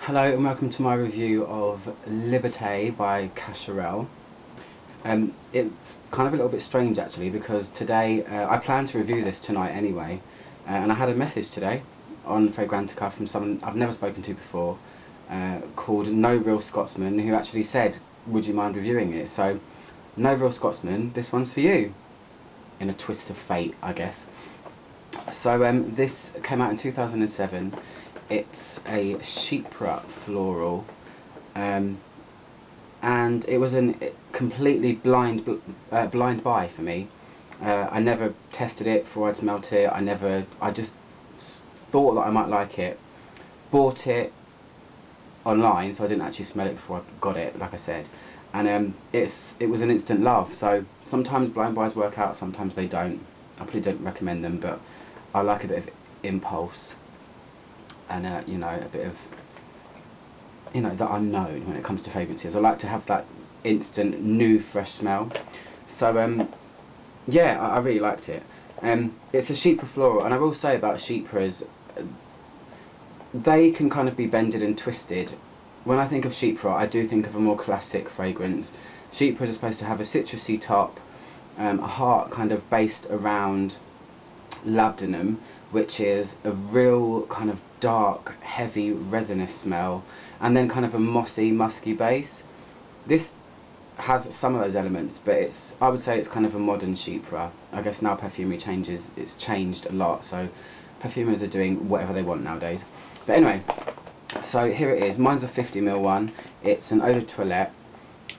Hello and welcome to my review of Liberte by Cacharel. It's kind of a little bit strange actually because today, I plan to review this tonight anyway, and I had a message today on Fragrantica from someone I've never spoken to before, called No Real Scotsman, who actually said, would you mind reviewing it? So, No Real Scotsman, this one's for you, in a twist of fate I guess. So this came out in 2007. It's a chypre floral, and it was a completely blind buy for me. I never tested it before I'd smelt it. I just thought that I might like it. Bought it online, so I didn't actually smell it before I got it, like I said. And it was an instant love. So sometimes blind buys work out, sometimes they don't. I probably don't recommend them, but I like a bit of impulse. And you know, a bit of, you know, that unknown when it comes to fragrances. I like to have that instant new fresh smell. So yeah, I really liked it. It's a chypre floral, and I will say about chypres, they can kind of be bended and twisted. When I think of chypre, I do think of a more classic fragrance. Chypres are supposed to have a citrusy top, a heart kind of based around labdanum, which is a real kind of dark, heavy, resinous smell, and then kind of a mossy, musky base. This has some of those elements, but I would say it's kind of a modern chypre. I guess now perfumery it's changed a lot, so perfumers are doing whatever they want nowadays. But anyway, so here it is. Mine's a 50ml one. It's an eau de toilette,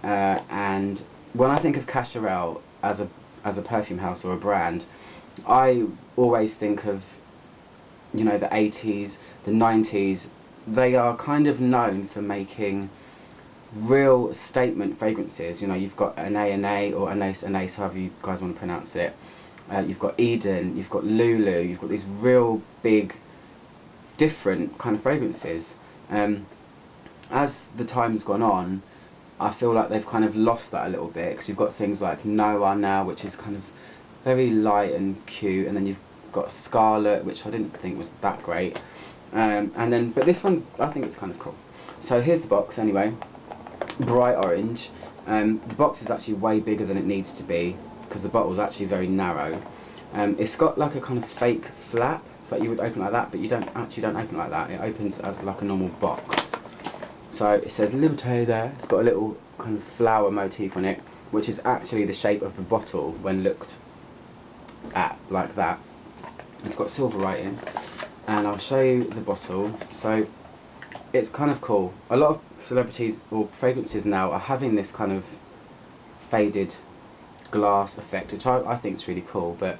and when I think of Cacharel as a perfume house or a brand, I always think of, you know, the 80s, the 90s. They are kind of known for making real statement fragrances. You know, you've got Anais or Anais, however you guys want to pronounce it. You've got Eden, you've got Lulu, you've got these real big, different kind of fragrances. As the time's gone on, I feel like they've kind of lost that a little bit, because you've got things like Noah now, which is kind of very light and cute, and then you've got Scarlet, which I didn't think was that great, but this one, I think it's kind of cool. So here's the box anyway, bright orange. The box is actually way bigger than it needs to be, because the bottle's actually very narrow. It's got like a kind of fake flap, so you would open like that, but you don't open it like that. It opens as like a normal box. So it says Liberte there. It's got a little kind of flower motif on it, which is actually the shape of the bottle when looked at like that. It's got silver writing, and I'll show you the bottle. So it's kind of cool. A lot of celebrities or fragrances now are having this kind of faded glass effect, which I think is really cool, but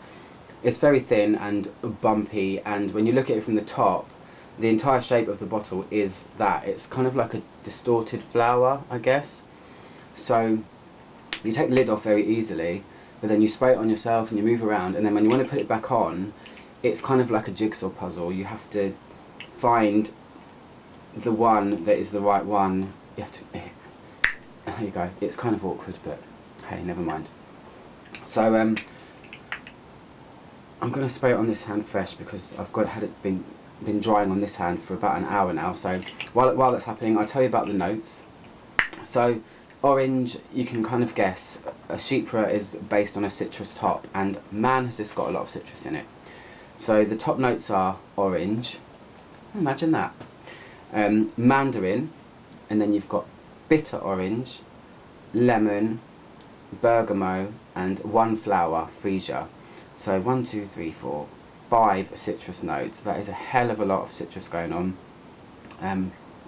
it's very thin and bumpy, and when you look at it from the top, the entire shape of the bottle is that. It's kind of like a distorted flower, I guess. So you take the lid off very easily, but then you spray it on yourself and you move around, and then when you want to put it back on, it's kind of like a jigsaw puzzle. You have to find the one that is the right one. You have to, there you go. It's kind of awkward, but hey, never mind. So I'm going to spray it on this hand fresh, because I've had it been drying on this hand for about an hour now. So while that's happening, I'll tell you about the notes. So orange, you can kind of guess. A chypre is based on a citrus top, and man has this got a lot of citrus in it. So the top notes are orange, imagine that, mandarin, and then you've got bitter orange, lemon, bergamot, and one flower, freesia. So 1, 2, 3, 4, 5 citrus notes. That is a hell of a lot of citrus going on,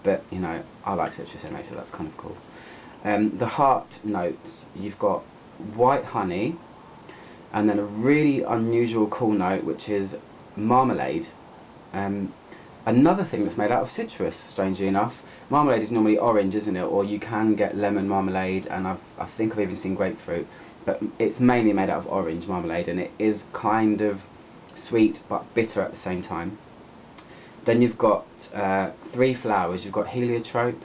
but you know, I like citrus anyway, so that's kind of cool. The heart notes, you've got white honey, and then a really unusual cool note, which is marmalade. Another thing that's made out of citrus, strangely enough. Marmalade is normally orange, isn't it? Or you can get lemon marmalade, and I think I've even seen grapefruit, but it's mainly made out of orange marmalade, and it is kind of sweet but bitter at the same time. Then you've got 3 flowers. You've got heliotrope,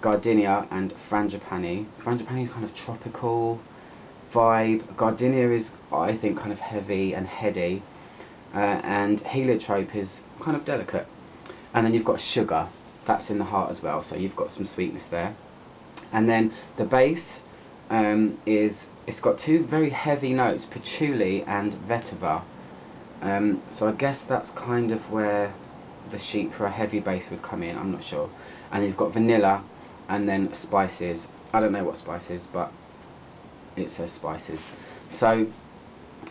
gardenia, and frangipani. Frangipani is kind of tropical vibe. Gardenia is, I think, kind of heavy and heady, and heliotrope is kind of delicate. And then you've got sugar. that's in the heart as well, so you've got some sweetness there. And then the base it's got two very heavy notes, patchouli and vetiver. So I guess that's kind of where the chypre heavy base would come in, I'm not sure. And you've got vanilla and then spices. I don't know what spices, but it says spices. So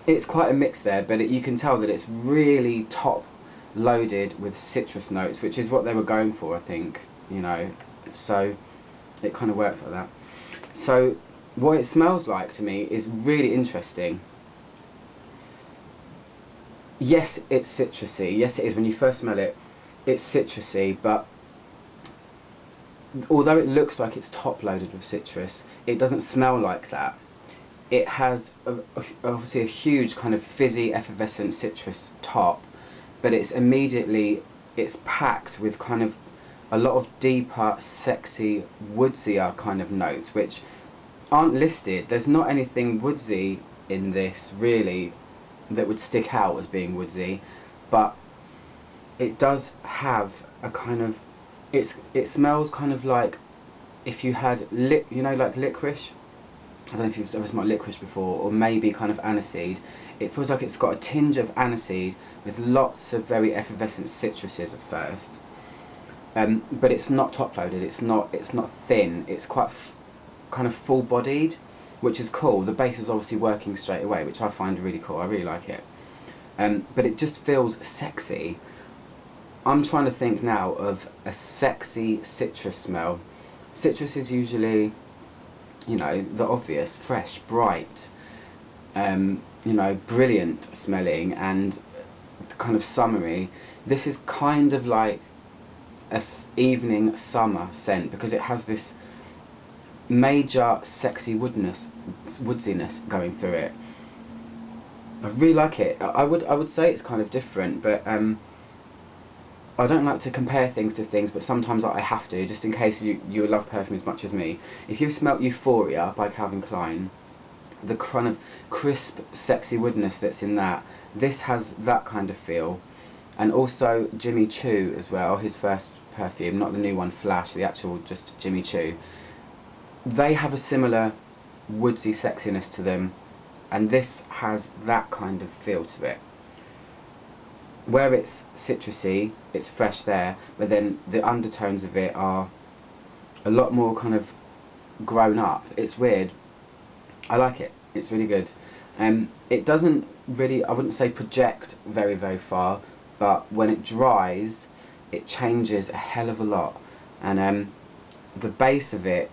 it's quite a mix there, but you can tell that it's really top loaded with citrus notes, which is what they were going for, I think, you know. So it kind of works like that. So what it smells like to me is really interesting. Yes, it's citrusy. Yes, it is. When you first smell it, it's citrusy, but although it looks like it's top loaded with citrus, it doesn't smell like that. It has obviously a huge kind of fizzy, effervescent citrus top, but it's packed with kind of a lot of deeper, sexy, woodsier kind of notes, which aren't listed. There's not anything woodsy in this really that would stick out as being woodsy, but it does have a kind of, it smells kind of like if you had you know, like licorice. I don't know if you've ever smelled licorice before, or maybe kind of aniseed. It feels like it's got a tinge of aniseed with lots of very effervescent citruses at first, but it's not top loaded. It's not thin. It's quite kind of full bodied, which is cool. The base is obviously working straight away, which I find really cool. I really like it. But it just feels sexy. I'm trying to think now of a sexy citrus smell. Citrus is usually, you know, the obvious, fresh, bright, you know, brilliant smelling and kind of summery. This is kind of like a evening summer scent, because it has this major sexy woodsiness going through it. I really like it. I would say it's kind of different, but I don't like to compare things to things, but sometimes I have to, just in case you love perfume as much as me. If you've smelt Euphoria by Calvin Klein, the kind of crisp, sexy woodness that's in that, this has that kind of feel. And also Jimmy Choo as well, his first perfume, not the new one Flash, the actual just Jimmy Choo. They have a similar woodsy sexiness to them, and this has that kind of feel to it. Where it's citrusy, it's fresh there, but then the undertones of it are a lot more kind of grown up. It's weird. I like it. It's really good. It doesn't really, I wouldn't say project very, very far, but when it dries, it changes a hell of a lot. And the base of it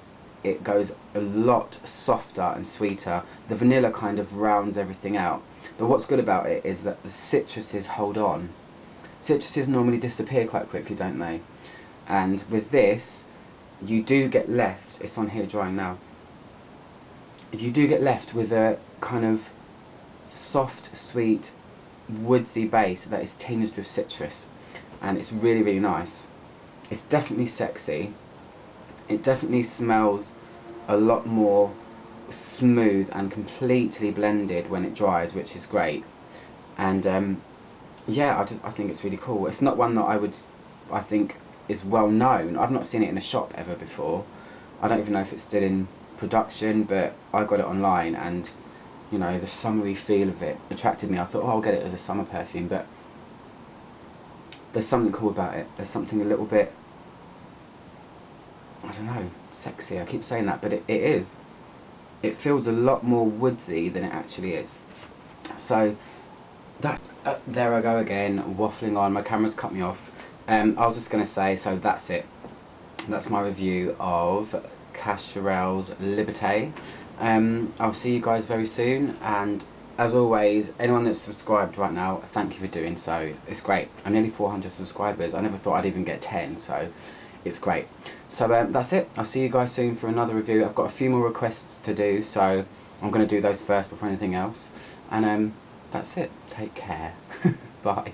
goes a lot softer and sweeter. The vanilla kind of rounds everything out. But what's good about it is that the citruses hold on. Citruses normally disappear quite quickly, don't they? And with this, you do get left, it's on here drying now, you do get left with a kind of soft, sweet, woodsy base that is tinged with citrus. And it's really, really nice. It's definitely sexy. It definitely smells a lot more smooth and completely blended when it dries, which is great. And yeah, I think it's really cool. It's not one that I think is well known. I've not seen it in a shop ever before. I don't even know if it's still in production, but I got it online, and you know, the summery feel of it attracted me. I thought, oh, I'll get it as a summer perfume, but there's something cool about it. There's something a little bit, I don't know, sexy. I keep saying that, but it is. It feels a lot more woodsy than it actually is. So that there I go again, waffling on. My camera's cut me off. I was just going to say, so that's it. That's my review of Cacharel's Liberte. I'll see you guys very soon, and as always, anyone that's subscribed right now, thank you for doing so. It's great. I'm nearly 400 subscribers. I never thought I'd even get 10, so it's great. So that's it. I'll see you guys soon for another review. I've got a few more requests to do, so I'm going to do those first before anything else. And that's it. Take care. Bye.